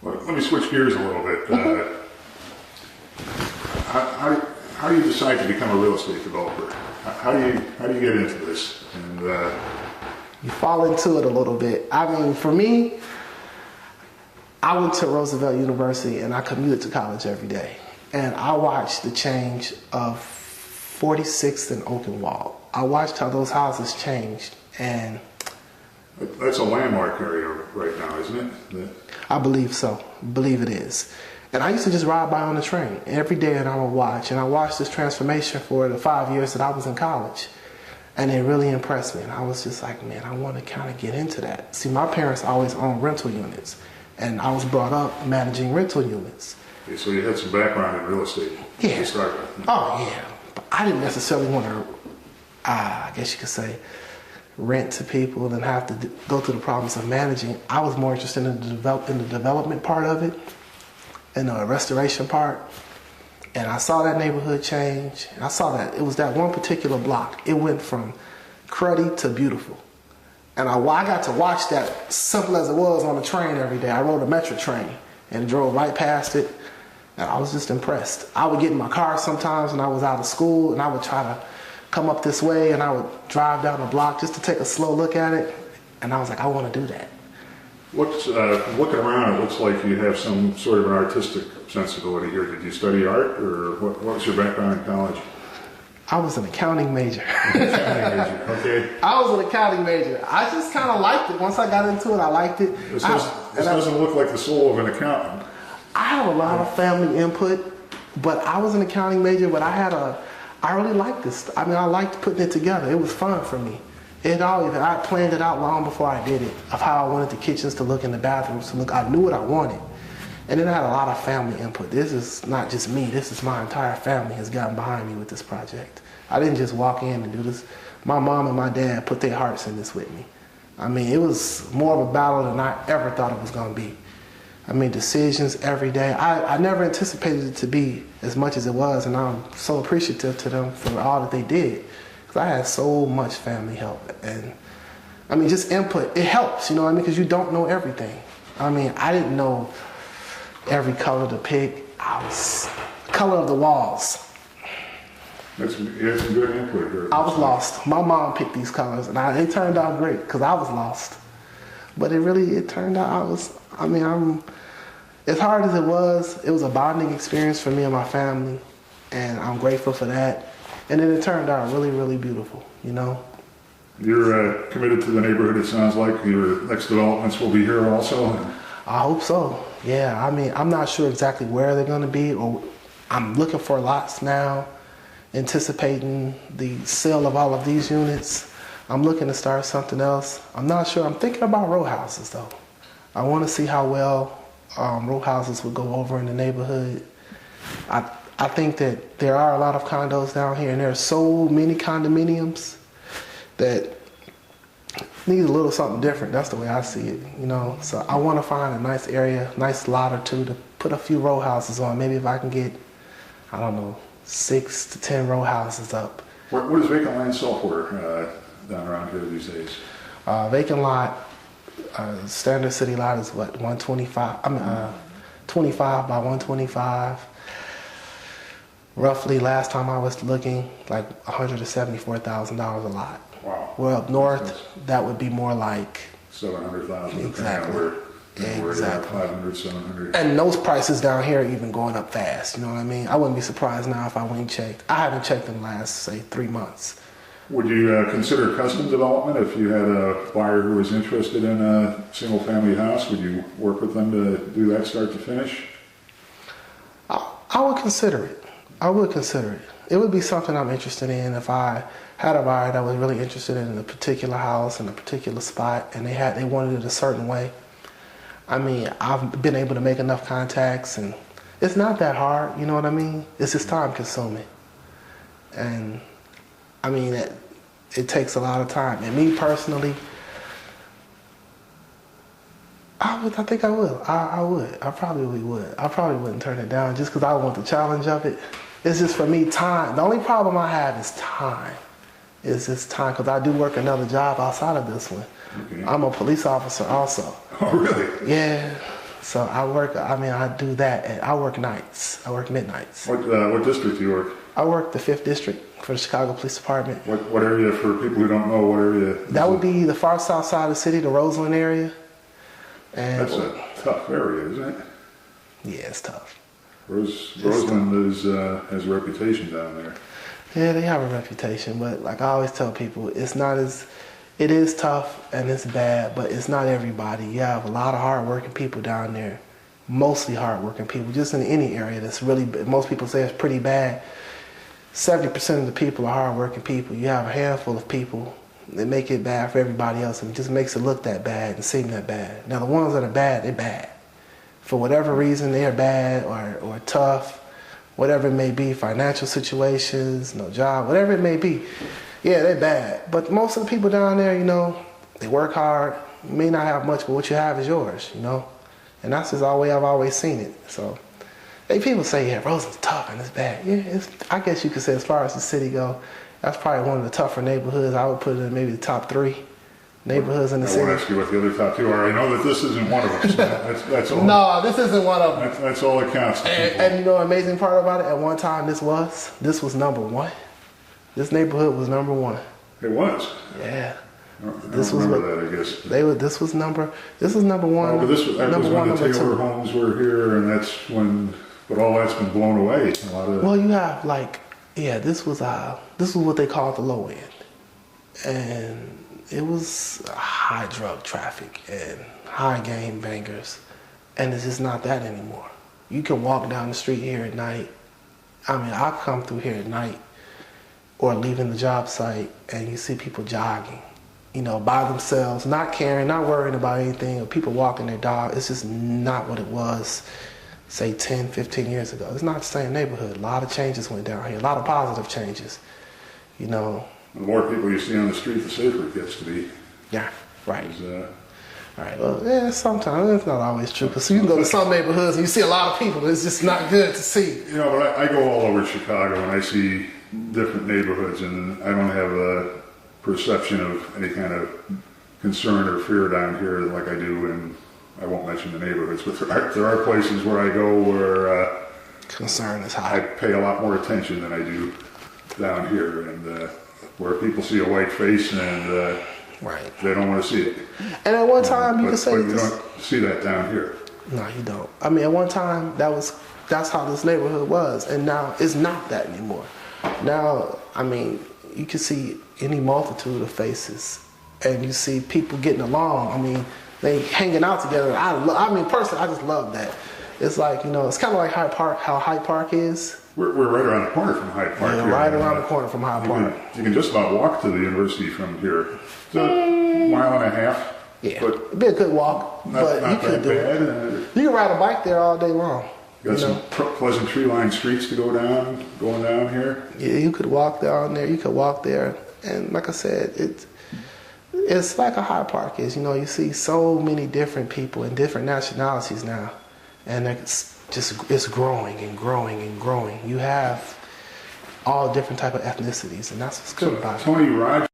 Well, let me switch gears a little bit. How do you decide to become a real estate developer? How do you get into this? And you fall into it a little bit. I mean, for me, I went to Roosevelt University and I commuted to college every day. And I watched the change of 46th and Oakenwald. I watched how those houses changed, and that's a landmark area right now, isn't it? I believe so. I believe it is. And I used to just ride by on the train every day, and I would watch. And I watched this transformation for the 5 years that I was in college. And it really impressed me. And I was just like, man, I want to kind of get into that. See, my parents always owned rental units. And I was brought up managing rental units. Okay, so you had some background in real estate to start with. Oh, yeah. But I didn't necessarily want to, I guess you could say, rent to people and have to go through the problems of managing. I was more interested in the development part of it and the restoration part. And I saw that neighborhood change. I saw that it was that one particular block. It went from cruddy to beautiful. And I got to watch that, simple as it was, on the train every day. I rode a Metro train and drove right past it. And I was just impressed. I would get in my car sometimes when I was out of school, and I would try to come up this way, and I would drive down the block just to take a slow look at it. And I was like, I want to do that. Looking around, it looks like you have some sort of an artistic sensibility here. Did you study art, or what was your background in college? I was an accounting major. Okay. I was an accounting major. I just kind of liked it. Once I got into it, I liked it. This doesn't look like the soul of an accountant. I have a lot of family input, but I was an accounting major, but I really liked this. I mean, I liked putting it together. It was fun for me. I planned it out long before I did it, of how I wanted the kitchens to look and the bathrooms to look. I knew what I wanted. And then I had a lot of family input. This is not just me. This is my entire family has gotten behind me with this project. I didn't just walk in and do this. My mom and my dad put their hearts in this with me. I mean, it was more of a battle than I ever thought it was going to be. I mean, decisions every day. I never anticipated it to be as much as it was, and I'm so appreciative to them for all that they did. Because I had so much family help. And, I mean, just input. It helps, you know what I mean? Because you don't know everything. I mean, I didn't know every color to pick. Color of the walls. You had some good input here. I was lost. My mom picked these colors, and it turned out great because I was lost. But it turned out as hard as it was a bonding experience for me and my family, and I'm grateful for that. And then it turned out really, really beautiful, you know. You're committed to the neighborhood, it sounds like. Your next developments will be here also? I hope so, yeah. I mean, I'm not sure exactly where they're going to be, or I'm looking for lots now, anticipating the sale of all of these units. I'm looking to start something else. I'm not sure. I'm thinking about row houses, though. I want to see how well row houses would go over in the neighborhood. I think that there are a lot of condos down here, and there are so many condominiums that need a little something different. That's the way I see it, you know. So I want to find a nice area, nice lot or two to put a few row houses on. Maybe if I can get, I don't know, 6 to 10 row houses up. What does vacant land sell for down around here these days? Vacant lot, standard city lot is what, 125? 25 by 125. Roughly, last time I was looking, like $174,000 a lot. Wow. Well, up north, that would be more like $700,000. Exactly. Exactly. 500, 700. And those prices down here are even going up fast. You know what I mean? I wouldn't be surprised now if I went and checked. I haven't checked in the last, say, 3 months. Would you consider custom development if you had a buyer who was interested in a single-family house? Would you work with them to do that start to finish? I would consider it. I would consider it. It would be something I'm interested in if I had a buyer that was really interested in a particular house in a particular spot, and they wanted it a certain way. I mean, I've been able to make enough contacts, and it's not that hard, you know what I mean? It's just time consuming. And I mean, it takes a lot of time. And me personally, I think I will. I would. I probably would. I probably wouldn't turn it down just because I want the challenge of it. It's just for me, time. The only problem I have is time. It's just time, because I do work another job outside of this one. Okay. I'm a police officer also. Oh, really? Yeah. So I do that. And I work nights. I work midnights. What district do you work? I work the 5th District for the Chicago Police Department. What area, for people who don't know, what area? That would be the far south side of the city, the Roseland area. And That's a tough area, isn't it? yeah, it's tough. Roseland has a reputation down there. Yeah, they have a reputation, but like I always tell people, it is tough and it's bad, but it's not everybody. You have a lot of hardworking people down there, mostly hardworking people, just in any area that's really, most people say it's pretty bad. 70% of the people are hardworking people. You have a handful of people that make it bad for everybody else, and it just makes it look that bad and seem that bad. Now the ones that are bad, they're bad. For whatever reason, they're bad or tough, whatever it may be, financial situations, no job, whatever it may be. Yeah, they're bad. But most of the people down there, they work hard. You may not have much, but what you have is yours, And that's just the way I've always seen it. So, people say, yeah, Roseland's tough and it's bad. Yeah, I guess you could say as far as the city go, that's probably one of the tougher neighborhoods. I would put it in maybe the top 3 neighborhoods in the city. I won't ask you what the other top 2 are. I know that this isn't one of them. So that's all. No, this isn't one of them. That's all that counts. And the amazing part about it, at one time this was number 1. This neighborhood was number 1. It was. Yeah. I don't remember that, I guess. This was number 1. Oh, but that was when the Taylor homes were here, and that's when. But all that's been blown away. Well, you have this was what they called the low end, and it was high drug traffic and high gang bangers, and it's just not that anymore. You can walk down the street here at night. I come through here at night or leaving the job site, and you see people jogging, by themselves, not caring, not worrying about anything, or people walking their dog. It's just not what it was, say 10, 15 years ago. It's not the same neighborhood. A lot of changes went down here, a lot of positive changes, The more people you see on the street, the safer it gets to be. Yeah, right. Right. Well, yeah, sometimes it's not always true. Because you can go to some neighborhoods and you see a lot of people. It's just not good to see. But I go all over Chicago and I see different neighborhoods, and I don't have a perception of any kind of concern or fear down here like I do in, I won't mention the neighborhoods, but there are places where I go where concern is high. I pay a lot more attention than I do down here, and where people see a white face and right. They don't want to see it. And at one time, you could say but you don't see that down here. No, you don't. At one time, that's how this neighborhood was, and now it's not that anymore. Now, you can see any multitude of faces, and you see people getting along. They hanging out together. Personally, I just love that. It's like, it's kind of like Hyde Park, how Hyde Park is. We're right around the corner from Hyde Park. Yeah, here. right around the corner from Hyde Park. You can just about walk to the university from here. It's a mile and a half. Yeah, but it'd be a good walk, but you could do it. You can ride a bike there all day long. Got some pleasant tree-lined streets to going down here. Yeah, you could walk down there. You could walk there, and like I said, it's like a Hyde Park is. You see so many different people and different nationalities now, and it's growing and growing and growing. You have all different type of ethnicities, and that's what's good about it. Tony Rogers